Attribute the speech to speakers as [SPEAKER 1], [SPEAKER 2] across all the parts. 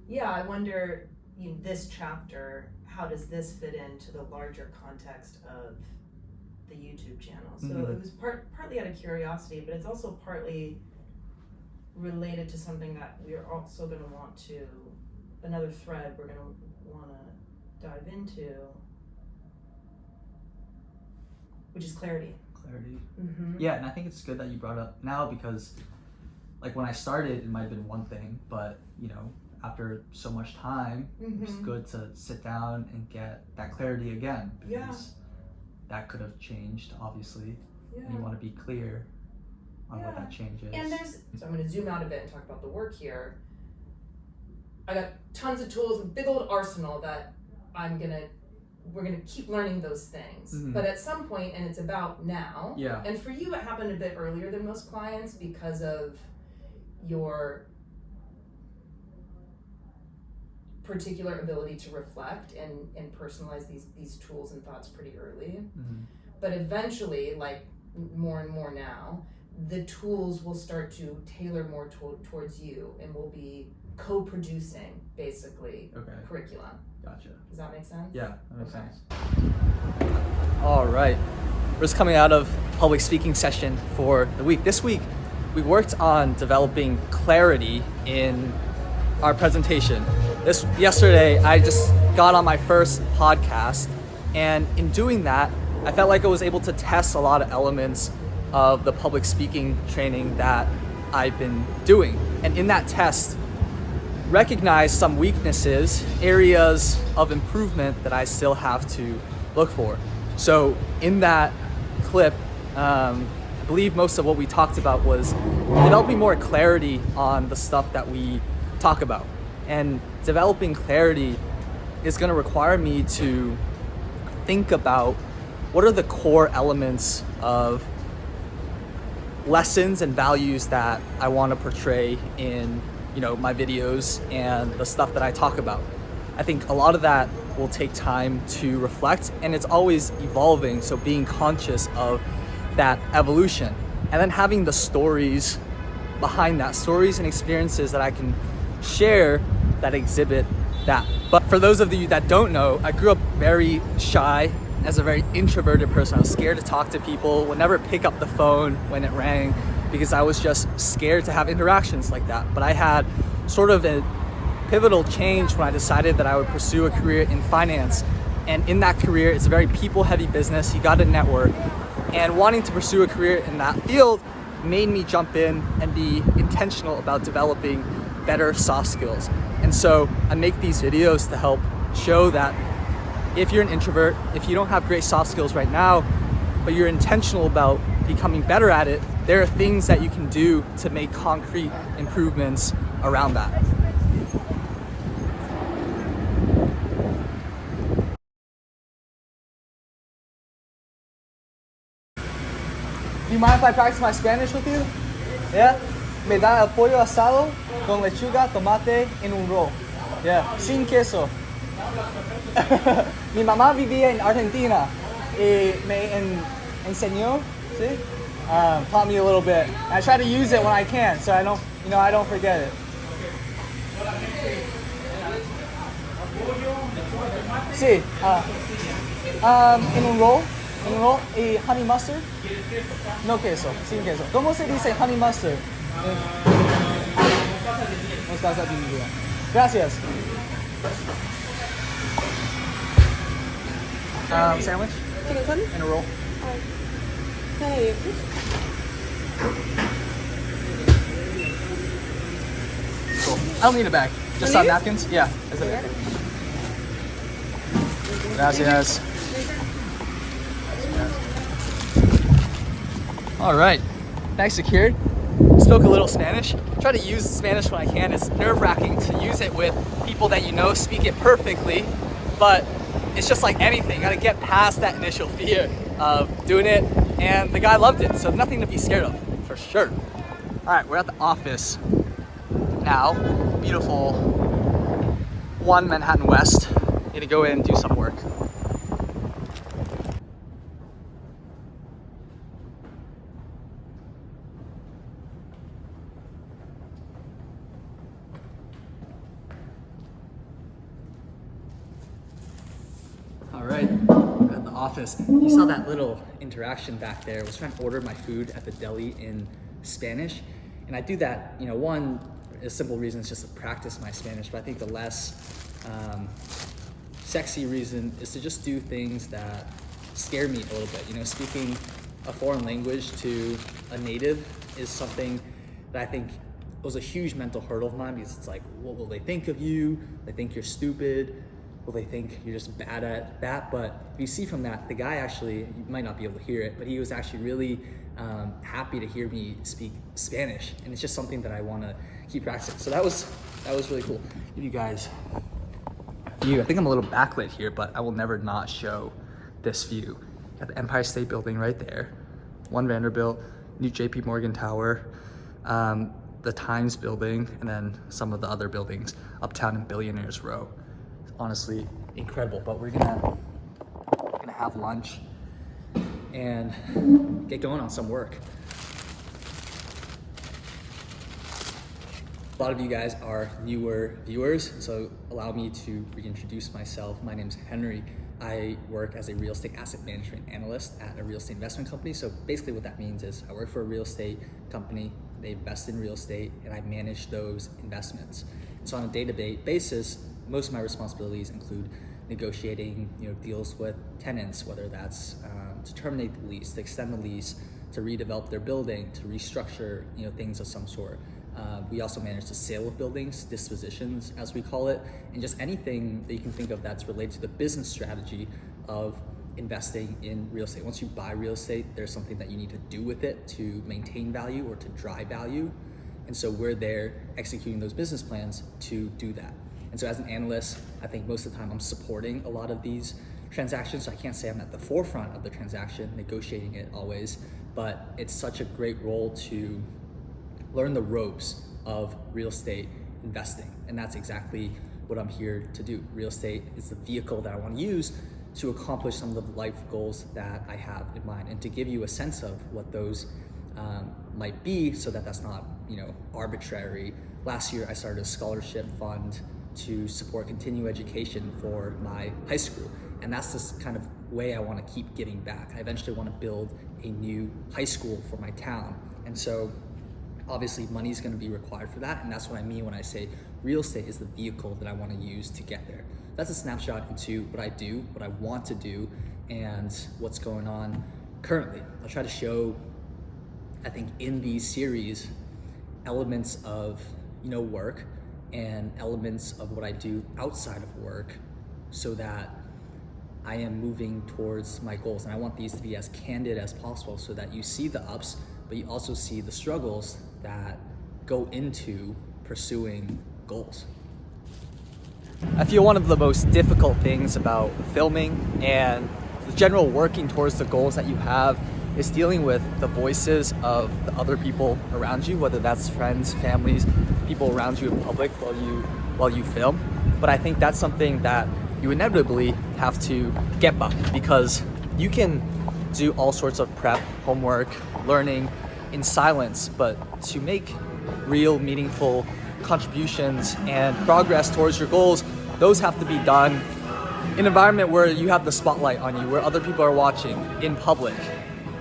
[SPEAKER 1] Yeah, I wonder, this chapter, how does this fit into the larger context of the YouTube channel? So it was partly out of curiosity, but it's also partly related to something that we're also going to want to, another thread we're going to want to dive into, which is clarity.
[SPEAKER 2] Clarity.
[SPEAKER 1] Mm-hmm.
[SPEAKER 2] Yeah, and I think it's good that you brought it up now because, like, when I started, it might have been one thing, but, after so much time, it's good to sit down and get that clarity again because that could have changed, obviously. And you want to be clear on what that change is.
[SPEAKER 1] And so I'm going to zoom out a bit and talk about the work here. I got tons of tools, a big old arsenal that we're gonna keep learning those things. But at some point, and it's about now.
[SPEAKER 2] Yeah.
[SPEAKER 1] And for you, it happened a bit earlier than most clients because of your particular ability to reflect and personalize these tools and thoughts pretty early. But eventually, like more and more now, the tools will start to tailor more towards you, and we'll be co-producing basically curriculum.
[SPEAKER 2] Gotcha.
[SPEAKER 1] Does that make sense?
[SPEAKER 2] Yeah, that makes sense. All right. We're just coming out of public speaking session for the week. This week, we worked on developing clarity in our presentation. Yesterday, I just got on my first podcast, and in doing that, I felt like I was able to test a lot of elements of the public speaking training that I've been doing. And in that test, recognize some weaknesses, areas of improvement that I still have to look for. So in that clip, I believe most of what we talked about was developing more clarity on the stuff that we talk about. And developing clarity is going to require me to think about what are the core elements of lessons and values that I want to portray in my videos and the stuff that I talk about. I think a lot of that will take time to reflect, and it's always evolving, so being conscious of that evolution. And then having the stories behind that, stories and experiences that I can share that exhibit that. But for those of you that don't know, I grew up very shy, as a very introverted person. I was scared to talk to people, would never pick up the phone when it rang because I was just scared to have interactions like that. But I had sort of a pivotal change when I decided that I would pursue a career in finance. And in that career, it's a very people-heavy business. You got to network. And wanting to pursue a career in that field made me jump in and be intentional about developing better soft skills. And so I make these videos to help show that if you're an introvert, if you don't have great soft skills right now, but you're intentional about becoming better at it, there are things that you can do to make concrete improvements around that. Do you mind if I practice my Spanish with you? Yeah? Me da el pollo asado con lechuga, tomate en un roll. Yeah, sin queso. Mi mamá vivía en Argentina y me enseñó, ¿sí? Taught me a little bit. I try to use it when I can, so I don't forget it. Sí, en un roll y honey mustard. No queso, sin queso. ¿Cómo se dice honey mustard? Mostaza dividida. Gracias. Sandwich and a roll. Cool. I don't need a bag. Just some napkins? Yeah. That's okay. Gracias. All right. Bag secured. Spoke a little Spanish. Try to use Spanish when I can. It's nerve-wracking to use it with people that speak it perfectly, but it's just like anything. You gotta get past that initial fear of doing it, and the guy loved it, so nothing to be scared of, for sure. All right, we're at the office now. Beautiful 1 Manhattan West. Gonna go in and do some work. All right, we're at the office. You saw that little interaction back there. I was trying to order my food at the deli in Spanish. And I do that, one, a simple reason is just to practice my Spanish, but I think the less sexy reason is to just do things that scare me a little bit. Speaking a foreign language to a native is something that I think was a huge mental hurdle of mine, because it's like, what will they think of you? They think you're stupid. Will they think you're just bad at that? But you see from that, the guy actually, you might not be able to hear it, but he was actually really happy to hear me speak Spanish. And it's just something that I want to keep practicing. So that was really cool. Give you guys a view. I think I'm a little backlit here, but I will never not show this view. Got the Empire State Building right there, One Vanderbilt, new JP Morgan Tower, the Times Building, and then some of the other buildings uptown in Billionaires Row. It's honestly incredible. But we're gonna have lunch and get going on some work. A lot of you guys are newer viewers, so allow me to reintroduce myself. My name's Henry. I work as a real estate asset management analyst at a real estate investment company. So basically what that means is I work for a real estate company, they invest in real estate, and I manage those investments. So on a day-to-day basis, most of my responsibilities include negotiating deals with tenants, whether that's to terminate the lease, to extend the lease, to redevelop their building, to restructure things of some sort. We also manage the sale of buildings, dispositions as we call it, and just anything that you can think of that's related to the business strategy of investing in real estate. Once you buy real estate, there's something that you need to do with it to maintain value or to drive value. And so we're there executing those business plans to do that. And so as an analyst, I think most of the time I'm supporting a lot of these transactions. So I can't say I'm at the forefront of the transaction, negotiating it always, but it's such a great role to learn the ropes of real estate investing. And that's exactly what I'm here to do. Real estate is the vehicle that I want to use to accomplish some of the life goals that I have in mind, and to give you a sense of what those might be, so that that's not arbitrary. Last year I started a scholarship fund to support continuing education for my high school, and that's this kind of way I want to keep giving back. I eventually want to build a new high school for my town, and so obviously money is going to be required for that, and that's what I mean when I say real estate is the vehicle that I want to use to get there. That's a snapshot into what I do, what I want to do, and what's going on currently. I'll try to show, I think, in these series, elements of work and elements of what I do outside of work, so that I am moving towards my goals. And I want these to be as candid as possible, so that you see the ups, but you also see the struggles that go into pursuing goals. I feel one of the most difficult things about filming and the general working towards the goals that you have is dealing with the voices of the other people around you, whether that's friends, families, people around you in public while you film. But I think that's something that you inevitably have to get by, because you can do all sorts of prep, homework, learning in silence, but to make real, meaningful contributions and progress towards your goals, those have to be done in an environment where you have the spotlight on you, where other people are watching in public.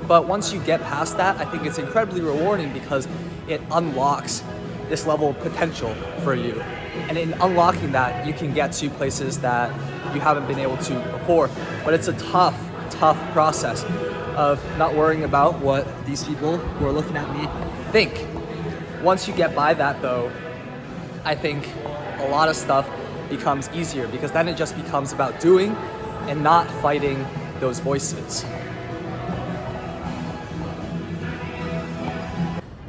[SPEAKER 2] But once you get past that, I think it's incredibly rewarding, because it unlocks this level of potential for you. And in unlocking that, you can get to places that you haven't been able to before. But it's a tough process of not worrying about what these people who are looking at me think. Once you get by that though, I think a lot of stuff becomes easier, because then it just becomes about doing and not fighting those voices.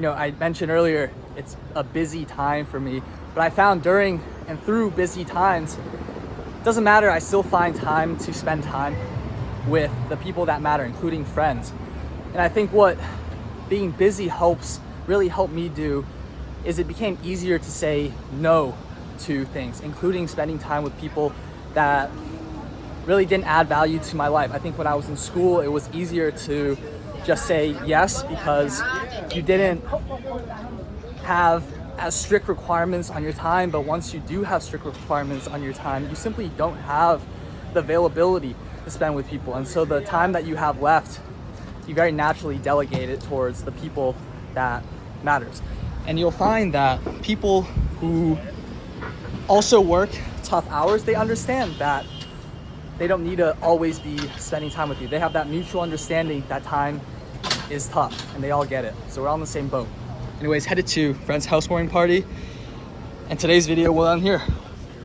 [SPEAKER 2] I mentioned earlier, it's a busy time for me, but I found during and through busy times, it doesn't matter, I still find time to spend time with the people that matter, including friends. And I think what being busy really helped me do is it became easier to say no to things, including spending time with people that really didn't add value to my life. I think when I was in school, it was easier to just say yes, because you didn't have as strict requirements on your time. But once you do have strict requirements on your time, you simply don't have the availability to spend with people. And so the time that you have left, you very naturally delegate it towards the people that matters. And you'll find that people who also work tough hours, they understand that they don't need to always be spending time with you. They have that mutual understanding that time is tough, and they all get it. So we're all in the same boat. Anyways, headed to friend's housewarming party, and today's video will end here.